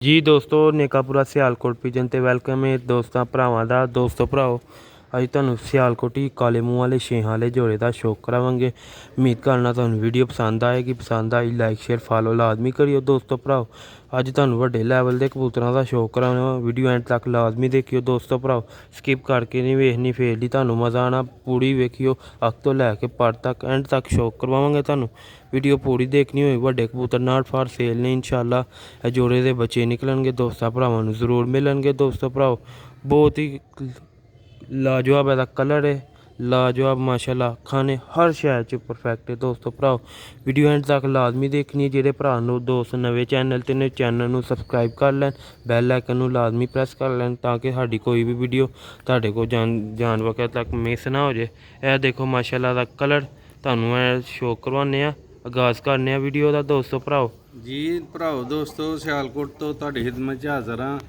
ਜੀ ਦੋਸਤੋ, ਨੇਕਾਪੁਰਾ ਸਿਆਲਕੋਟ ਪਿਜਨ ਤੇ ਵੈਲਕਮ ਹੈ ਦੋਸਤਾਂ ਭਰਾਵਾਂ ਦਾ। ਦੋਸਤੋ ਭਰਾਓ, ਅੱਜ ਤੁਹਾਨੂੰ ਸਿਆਲਕੋਟੀ ਕਾਲੇ ਮੂੰਹ ਵਾਲੇ ਛੇਹਾਂ ਵਾਲੇ ਜੋੜੇ ਦਾ ਸ਼ੌਕ ਕਰਾਵਾਂਗੇ। ਉਮੀਦ ਕਰਨਾ ਤੁਹਾਨੂੰ ਵੀਡੀਓ ਪਸੰਦ ਆਏਗੀ। ਪਸੰਦ ਆਈ ਲਾਈਕ ਸ਼ੇਅਰ ਫਾਲੋ ਲਾਜ਼ਮੀ ਕਰਿਓ। ਦੋਸਤੋ ਭਰਾਓ, ਅੱਜ ਤੁਹਾਨੂੰ ਵੱਡੇ ਲੈਵਲ ਦੇ ਕਬੂਤਰਾਂ ਦਾ ਸ਼ੌਕ ਕਰਾਉਣਾ। ਵੀਡੀਓ ਐਂਡ ਤੱਕ ਲਾਜ਼ਮੀ ਦੇਖਿਓ। ਦੋਸਤੋ ਭਰਾਓ, ਸਕਿਪ ਕਰਕੇ ਨਹੀਂ ਵੇਖਣੀ, ਫੇਰ ਨਹੀਂ ਤੁਹਾਨੂੰ ਮਜ਼ਾ ਆਉਣਾ। ਪੂਰੀ ਵੇਖਿਓ, ਅੱਖ ਤੋਂ ਲੈ ਕੇ ਪਰ ਤੱਕ ਐਂਡ ਤੱਕ ਸ਼ੌਕ ਕਰਵਾਵਾਂਗੇ ਤੁਹਾਨੂੰ। ਵੀਡੀਓ ਪੂਰੀ ਦੇਖਣੀ ਹੋਈ। ਵੱਡੇ ਕਬੂਤਰ ਨਾਟ ਫਾਰ ਸੇਲ ਨੇ ਇਨਸ਼ਾਅੱਲਾ। ਇਹ ਜੋੜੇ ਦੇ ਬੱਚੇ ਨਿਕਲਣਗੇ, ਦੋਸਤਾਂ ਭਰਾਵਾਂ ਨੂੰ ਜ਼ਰੂਰ ਮਿਲਣਗੇ। ਦੋਸਤੋ ਭਰਾਓ, ਬਹੁਤ ਹੀ ਲਾਜਵਾਬ ਇਹਦਾ ਕਲਰ ਹੈ, ਲਾਜਵਾਬ ਮਾਸ਼ਾਅੱਲਾ। ਅੱਖਾਂ ਨੇ ਹਰ ਸ਼ੈ 'ਚ ਪਰਫੈਕਟ ਹੈ। ਦੋਸਤੋ ਭਰਾਓ, ਵੀਡੀਓ ਐਂਡ ਤੱਕ ਲਾਜ਼ਮੀ ਦੇਖਣੀ ਹੈ। ਜਿਹੜੇ ਭਰਾ ਨੂੰ ਦੋਸਤ ਨਵੇਂ ਚੈਨਲ 'ਤੇ ਨੇ, ਚੈਨਲ ਨੂੰ ਸਬਸਕ੍ਰਾਈਬ ਕਰ ਲੈਣ, ਬੈਲ ਆਈਕਨ ਨੂੰ ਲਾਜ਼ਮੀ ਪ੍ਰੈਸ ਕਰ ਲੈਣ ਤਾਂ ਕਿ ਸਾਡੀ ਕੋਈ ਵੀ ਵੀਡੀਓ ਤੁਹਾਡੇ ਕੋਲ ਜਾਣ ਵਕਤ ਤੱਕ ਮਿਸ ਨਾ ਹੋ ਜੇ। ਇਹ ਦੇਖੋ ਮਾਸ਼ਾਅੱਲਾ ਦਾ ਕਲਰ, ਤੁਹਾਨੂੰ ਇਹ ਸ਼ੌਕ ਕਰਵਾਉਂਦੇ ਆ। ਆਗਾਜ਼ ਕਰਨੇ ਆ ਵੀਡੀਓ ਦਾ। ਦੋਸਤੋ ਭਰਾਓ ਜੀ ਭਰਾਓ ਦੋਸਤੋ, ਸਿਆਲਕੋਟ ਤੋਂ ਤੁਹਾਡੀ ਖਿਦਮਤ 'ਚ ਹਾਜ਼ਰ ਹਾਂ।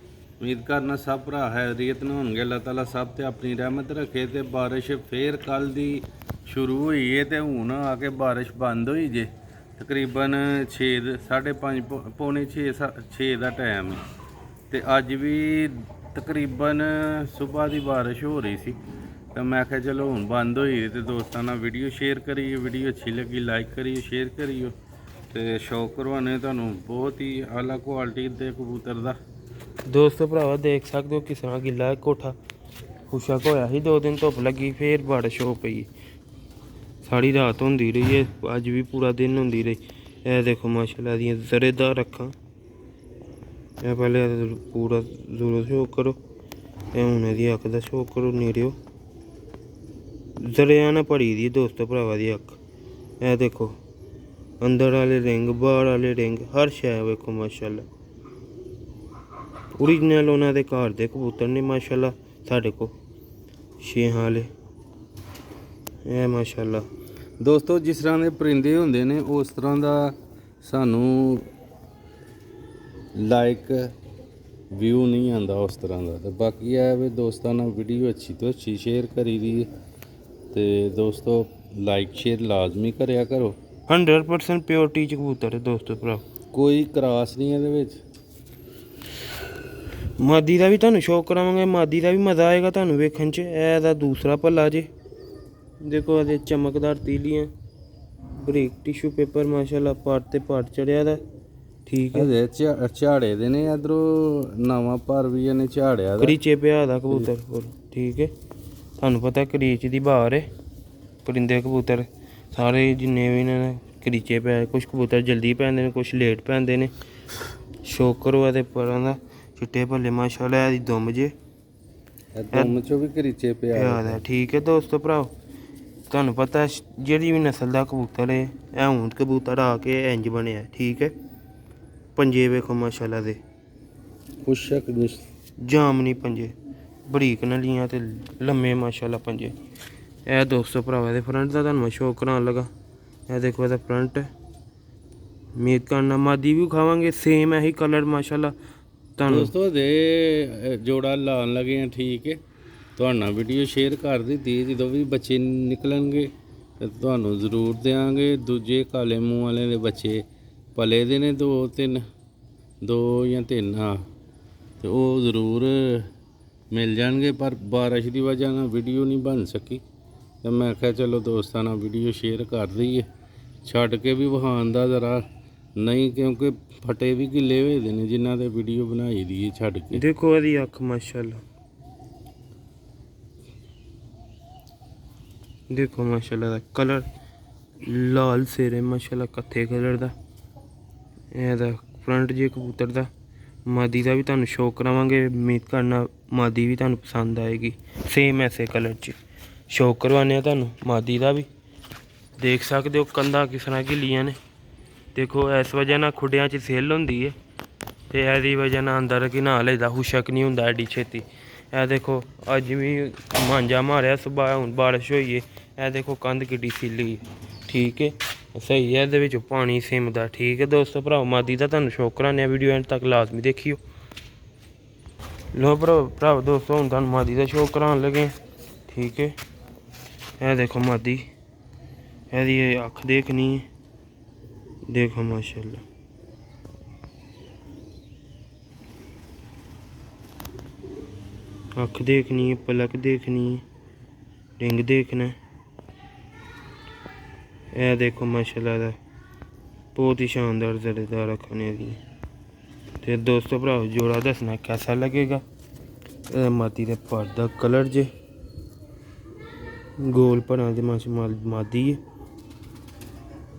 ਉਮੀਦ ਕਰਨਾ ਸਭ ਭਰਾ ਹੈਰੀਅਤ ਨੂੰ ਹੋਣਗੇ। ਅੱਲਾਹ ਤਾਲਾ ਸਭ ਤੇ ਆਪਣੀ ਰਹਿਮਤ ਰੱਖੇ। ਤੇ ਬਾਰਿਸ਼ ਫੇਰ ਕੱਲ ਦੀ ਸ਼ੁਰੂ ਹੋਈ ਹੈ ਤੇ ਹੁਣ ਆ ਕੇ ਬਾਰਿਸ਼ ਬੰਦ ਹੋਈ ਜੇ। ਤਕਰੀਬਨ 5:30 ਪੌਣੇ 6 ਦਾ ਟਾਈਮ ਹੈ ਤੇ ਅੱਜ ਵੀ ਤਕਰੀਬਨ ਸਵੇਰ ਦੀ ਬਾਰਿਸ਼ ਹੋ ਰਹੀ ਸੀ। ਤਾਂ ਮੈਂ ਕਿਹਾ ਚਲੋ ਹੁਣ ਬੰਦ ਹੋਈ ਤੇ ਦੋਸਤਾਂ ਨਾਲ ਵੀਡੀਓ ਸ਼ੇਅਰ ਕਰੀਏ। ਵੀਡੀਓ ਅੱਛੀ ਲੱਗੀ ਲਾਈਕ ਕਰੀਓ, ਸ਼ੇਅਰ ਕਰੀਓ ਤੇ ਸ਼ੌਕ ਕਰਵਾਉਣੇ ਤੁਹਾਨੂੰ ਬਹੁਤ ਹੀ ਆਲਾ ਕੁਆਲਿਟੀ ਦੇ ਕਬੂਤਰ ਦਾ। ਦੋਸਤੋ ਭਰਾਵਾ, ਦੇਖ ਸਕਦੇ ਹੋ ਕਿਸ ਤਰ੍ਹਾਂ ਗਿੱਲਾ ਕੋਠਾ ਖੁਸ਼ਕ ਹੋਇਆ ਸੀ। 2 ਦਿਨ ਧੁੱਪ ਲੱਗੀ, ਫੇਰ ਬਾਰਿਸ਼ ਹੋ ਪਈ। ਸਾਰੀ ਰਾਤ ਹੁੰਦੀ ਰਹੀ ਹੈ, ਅੱਜ ਵੀ ਪੂਰਾ ਦਿਨ ਹੁੰਦੀ ਰਹੀ। ਇਹ ਦੇਖੋ ਮਾਸ਼ਾਅੱਲਾ ਦੀਆਂ ਜ਼ਰੇਦਾਰ ਅੱਖਾਂ। ਇਹ ਪਹਿਲੇ ਪੂਰਾ ਜ਼ੋਰ ਸ਼ੌਕ ਕਰੋ। ਇਹ ਹੁਣ ਇਹਦੀ ਅੱਖ ਦਾ ਸ਼ੌਕ ਕਰੋ। ਨੇੜਿਓ ਜ਼ਰਿਆ ਨਾ ਭਰੀ ਦੀ ਦੋਸਤੋ ਭਰਾਵਾ ਦੀ ਅੱਖ। ਇਹ ਦੇਖੋ ਅੰਦਰ ਵਾਲੇ ਰਿੰਗ, ਬਾਹਰ ਵਾਲੇ ਰਿੰਗ, ਹਰ ਸ਼ੈ ਵੇਖੋ ਮਾਸ਼ਾਅੱਲਾ। ਓਰੀਜਨਲ ਉਹਨਾਂ ਦੇ ਘਰ ਦੇ ਕਬੂਤਰ ਨੇ ਮਾਸ਼ਾਅੱਲਾ। ਸਾਡੇ ਕੋਲ ਛੇਹਾਂ ਵਾਲੇ ਇਹ ਮਾਸ਼ਾਅੱਲਾ। ਦੋਸਤੋ, ਜਿਸ ਤਰ੍ਹਾਂ ਦੇ ਪਰਿੰਦੇ ਹੁੰਦੇ ਨੇ ਉਸ ਤਰ੍ਹਾਂ ਦਾ ਸਾਨੂੰ ਲਾਈਕ ਵਿਊ ਨਹੀਂ ਆਉਂਦਾ ਉਸ ਤਰ੍ਹਾਂ ਦਾ। ਤੇ ਬਾਕੀ ਇਹ ਵੀ ਦੋਸਤਾਂ ਨਾਲ ਵੀਡੀਓ ਅੱਛੀ ਤੋਂ ਅੱਛੀ ਸ਼ੇਅਰ ਕਰੀ ਦੀ। ਤੇ ਦੋਸਤੋ ਲਾਈਕ ਸ਼ੇਅਰ ਲਾਜ਼ਮੀ ਕਰਿਆ ਕਰੋ। 100% ਪਿਓਰਟੀ ਚ ਕਬੂਤਰ ਹੈ ਦੋਸਤੋ ਭਰਾ, ਕੋਈ ਕਰਾਸ ਨਹੀਂ ਇਹਦੇ ਵਿੱਚ। ਮਾਦੀ ਦਾ ਵੀ ਤੁਹਾਨੂੰ ਸ਼ੌਕ ਕਰਾਵਾਂਗੇ। ਮਾਦੀ ਦਾ ਵੀ ਮਜ਼ਾ ਆਏਗਾ ਤੁਹਾਨੂੰ ਵੇਖਣ 'ਚ। ਇਹਦਾ ਦੂਸਰਾ ਪੱਲਾ ਜੇ ਦੇਖੋ, ਇਹਦੇ ਚਮਕਦਾਰ ਤੀਲੀਆਂ, ਬਰੀਕ ਟਿਸ਼ੂ ਪੇਪਰ ਮਾਸ਼ਾਅੱਲਾ। ਪੱਟ ਤੇ ਪੱਟ ਚੜਿਆ ਦਾ, ਠੀਕ ਹੈ। ਇਹਦੇ ਝਾੜੇ ਦੇ ਨੇ, ਇਧਰੋਂ ਨਵਾਂ ਪਰ ਵੀ ਇਹਨੇ ਝਾੜਿਆ ਦਾ। ਕਰੀਚੇ ਪਿਆ ਦਾ ਕਬੂਤਰ ਕੋਲ, ਠੀਕ ਹੈ। ਤੁਹਾਨੂੰ ਪਤਾ ਕਰੀਚ ਦੀ ਬਹਾਰ ਹੈ। ਪਰਿੰਦੇ ਕਬੂਤਰ ਸਾਰੇ ਜਿੰਨੇ ਵੀ ਨੇ ਕਰੀਚੇ ਪੈ। ਕੁਛ ਕਬੂਤਰ ਜਲਦੀ ਪੈਂਦੇ ਨੇ, ਕੁਛ ਲੇਟ ਪੈਂਦੇ ਨੇ। ਸ਼ੌਕ ਕਰੋ ਇਹਦੇ ਪਰਾਂ ਦਾ। ਚਿੱਟੇ ਭੱਲੇ ਮਾਸ਼ਾਅੱਲਾ। ਇਹਦੀ ਦੁੰਮ ਜੇ ਦੁੰਮ ਚੋਂ ਵੀ ਕਰੀਚੇ ਪਿਆ ਦਾ, ਠੀਕ ਹੈ ਦੋਸਤੋ ਭਰਾਓ। ਤੁਹਾਨੂੰ ਪਤਾ ਜਿਹੜੀ ਵੀ ਨਸਲ ਦਾ ਕਬੂਤਰ ਹੈ, ਇਹ ਹੁਣ ਕਬੂਤਰ ਆ ਕੇ ਇੰਜ ਬਣਿਆ, ਠੀਕ ਹੈ। ਪੰਜੇ ਵੇਖੋ ਮਾਸ਼ਾਅੱਲਾ ਦੇ, ਖੁਸ਼ਕ ਜਾਮਨੀ ਪੰਜੇ, ਬਰੀਕ ਨਲੀਆਂ ਤੇ ਲੰਮੇ ਮਾਸ਼ਾਅੱਲਾ ਪੰਜੇ। ਇਹ ਦੋਸਤੋ ਭਰਾਵਾ ਇਹਦੇ ਫਰੰਟ ਦਾ ਤੁਹਾਨੂੰ ਮੈਂ ਸ਼ੌਕ ਕਰਾਉਣ ਲੱਗਾ। ਇਹ ਦੇਖੋ ਇਹਦਾ ਫਰੰਟ। ਉਮੀਦ ਕਰਨਾ ਮਾਦੀ ਵੀ ਖਾਵਾਂਗੇ ਸੇਮ ਇਹੀ ਕਲਰ ਮਾਸ਼ਾਅੱਲਾ ਤੁਹਾਨੂੰ। ਦੋਸਤੋ ਦੇ ਜੋੜਾ ਲਾਉਣ ਲੱਗੇ ਆ, ਠੀਕ ਹੈ। ਤੁਹਾਨੂੰ ਵੀਡੀਓ ਸ਼ੇਅਰ ਕਰ ਦਿੱਤੀ। ਜਦੋਂ ਵੀ ਬੱਚੇ ਨਿਕਲਣਗੇ ਤੇ ਤੁਹਾਨੂੰ ਜ਼ਰੂਰ ਦਿਆਂਗੇ। ਦੂਜੇ ਕਾਲੇ ਮੂੰਹ ਵਾਲੇ ਦੇ ਬੱਚੇ ਪਲੇ ਦੇ ਨੇ 2 ਜਾਂ 3 ਹਾਂ, ਤੇ ਉਹ ਜ਼ਰੂਰ ਮਿਲ ਜਾਣਗੇ। ਪਰ ਬਾਰਿਸ਼ ਦੀ ਵਜ੍ਹਾ ਨਾਲ ਵੀਡੀਓ ਨਹੀਂ ਬਣ ਸਕੀ ਤੇ ਮੈਂ ਕਿਹਾ ਚਲੋ ਦੋਸਤਾਂ ਨਾਲ ਵੀਡੀਓ ਸ਼ੇਅਰ ਕਰ ਦਈਏ। ਛੱਡ ਕੇ ਵੀ ਵਿਖਾਉਣ ਦਾ ਜ਼ਰਾ ਨਹੀਂ, ਕਿਉਂਕਿ ਫਟੇ ਵੀ ਗਿੱਲੇ ਹੋਏ ਦੇ ਨੇ ਜਿਨ੍ਹਾਂ ਦੇ ਵੀਡੀਓ ਬਣਾਈ ਦੀ ਹੈ ਛੱਡ ਕੇ। ਦੇਖੋ ਇਹਦੀ ਅੱਖ ਮਾਸ਼ਾਅੱਲਾ, ਦੇਖੋ ਮਾਸ਼ਾਅੱਲਾ ਦਾ ਕਲਰ ਲਾਲ ਸਿਰੇ ਮਾਸ਼ਾਅੱਲਾ, ਕੱਥੇ ਕਲਰ ਦਾ। ਇਹਦਾ ਫਰੰਟ ਜੇ ਕਬੂਤਰ ਦਾ। ਮਾਦੀ ਦਾ ਵੀ ਤੁਹਾਨੂੰ ਸ਼ੌਕ ਕਰਾਵਾਂਗੇ। ਉਮੀਦ ਕਰਨਾ ਮਾਦੀ ਵੀ ਤੁਹਾਨੂੰ ਪਸੰਦ ਆਏਗੀ। ਸੇਮ ਐਸੇ ਕਲਰ 'ਚ ਸ਼ੌਕ ਕਰਵਾਉਂਦੇ ਆ ਤੁਹਾਨੂੰ ਮਾਦੀ ਦਾ ਵੀ। ਦੇਖ ਸਕਦੇ ਹੋ ਕੰਧਾਂ ਕਿਸ ਤਰ੍ਹਾਂ ਘਿੱਲੀਆਂ ਨੇ। ਦੇਖੋ ਇਸ ਵਜ੍ਹਾ ਨਾਲ ਖੁੱਡਿਆਂ 'ਚ ਸੇਲ ਹੁੰਦੀ ਹੈ ਤੇ ਇਹਦੀ ਵਜ੍ਹਾ ਨਾਲ ਅੰਦਰ ਕਿ ਨਾ ਲਈਦਾ, ਹੁਸ਼ਕ ਨਹੀਂ ਹੁੰਦਾ ਐਡੀ ਛੇਤੀ। ਇਹ ਦੇਖੋ ਅੱਜ ਵੀ ਮਾਂਜਾ ਮਾਰਿਆ ਸੁਬਾਹ, ਹੁਣ ਬਾਰਿਸ਼ ਹੋਈ ਹੈ। ਇਹ ਦੇਖੋ ਕੰਧ ਕਿੱਡੀ ਸੀਲੀ, ਠੀਕ ਹੈ। ਸਹੀ ਹੈ, ਇਹਦੇ ਵਿੱਚ ਪਾਣੀ ਸਿਮਦਾ, ਠੀਕ ਹੈ ਦੋਸਤੋ ਭਰਾਓ। ਮਾਦੀ ਦਾ ਤੁਹਾਨੂੰ ਸ਼ੌਕ ਕਰਾਉਂਦੇ ਆ। ਵੀਡੀਓ ਐਂਡ ਤੱਕ ਲਾਜ਼ਮੀ ਦੇਖਿਓ। ਲੋ ਭਰਾਓ ਦੋਸਤੋ, ਹੁਣ ਤੁਹਾਨੂੰ ਮਾਦੀ ਦਾ ਸ਼ੌਕ ਕਰਾਉਣ ਲੱਗੇ, ਠੀਕ ਹੈ। ਇਹ ਦੇਖੋ ਮਾਦੀ, ਇਹਦੀ ਅੱਖ ਦੇਖਣੀ ਹੈ, ਦੇਖੋ ਮਾਸ਼ਾਅੱਲਾ। ਅੱਖ ਦੇਖਣੀ ਹੈ, ਪਲਕ ਦੇਖਣੀ ਹੈ, ਰਿੰਗ ਦੇਖਣਾ ਹੈ। ਇਹ ਦੇਖੋ ਮਾਸ਼ਾਅੱਲਾ ਦਾ बहुत ही शानदार ज़रेदार खाने दी। तो दोस्तों भराओ जोड़ा दसना कैसा लगेगा। मादी के पर का कलर जे गोल भरा दे मादी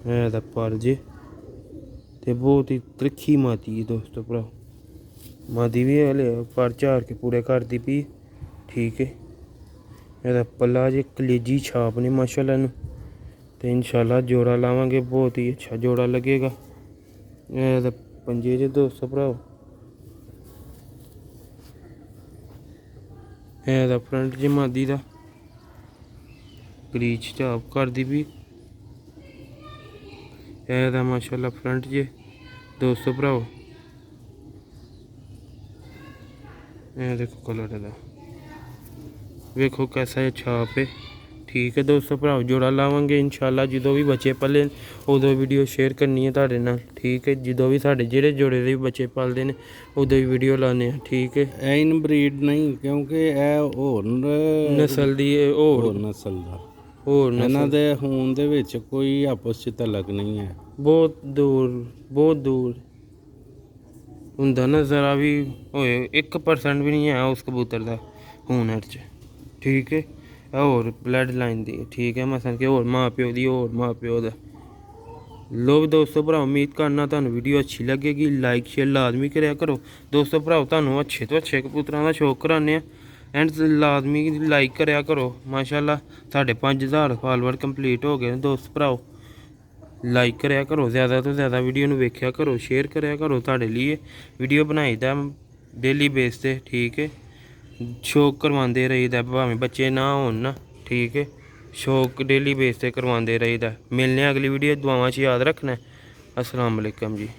है पर जे ते बहुत ही त्रिखी मादी है दोस्तों भराओ। मादी भी हले पर झाड़ के पूरे कर दी पी ठीक है। यदा पल्ला जे कलेजी छाप ने माशाअल्लाह नू तो इंशाल्लाह जोड़ा लावांगे बहुत ही अच्छा जोड़ा लगेगा। ये पंजे जे दोस्तों भराओ है फ्रंट जे मादी का क्रीच झाप कर दी भी है माशाल्लाह फ्रंट जे दोस्तों भराओ। ये देखो कलर का वेखो कैसा है छाप है ठीक है दोस्तों भराओ। जोड़ा लावांगे इंशाल्लाह जो भी बच्चे पले उदों वीडियो शेयर करनी है तुहाडे नाल ठीक है। जो भी साढ़े जेड़े जोड़े दे बच्चे पलते हैं उदों भी वीडियो लाने ठीक है। इन ब्रीड नहीं क्योंकि होर नस्ल दी होर नस्ल दा होर इन्हां दे खून दे विच कोई आपस च तलक नहीं है। बहुत दूर हुंदा ना जरा भी होए 1% भी नहीं है उस कबूतर दा खून च ठीक है। होर ब्लड लाइन दी ठीक है मसन कि होर माँ प्यो दी होर माँ प्यो दा। लो दोस्तों भराओ उम्मीद करना तुहानूं वीडियो अच्छी लगेगी। लाइक शेयर लाजमी करा करो दोस्तों भराओ। तुहानूं अच्छे तो अच्छे कबूतरां दा शौक कराने एंड लाजमी लाइक करा करो। माशाअल्लाह साढ़े 5000 फॉलोअर कंप्लीट हो गए दोस्त भराओ। लाइक करा करो ज़्यादा तो ज़्यादा वीडियो नूं वेख्या करो शेयर करा करो। तुहाडे लिए वीडियो बनाई दा डेली बेस ते ठीक है। शौक करवाते रहीदा भावें बच्चे ना होन ना ठीक है। शौक डेली बेस ते करवाते रहीदा। मिलने अगली वीडियो दुआवां च याद रखना। अस्सलाम वालेकुम जी।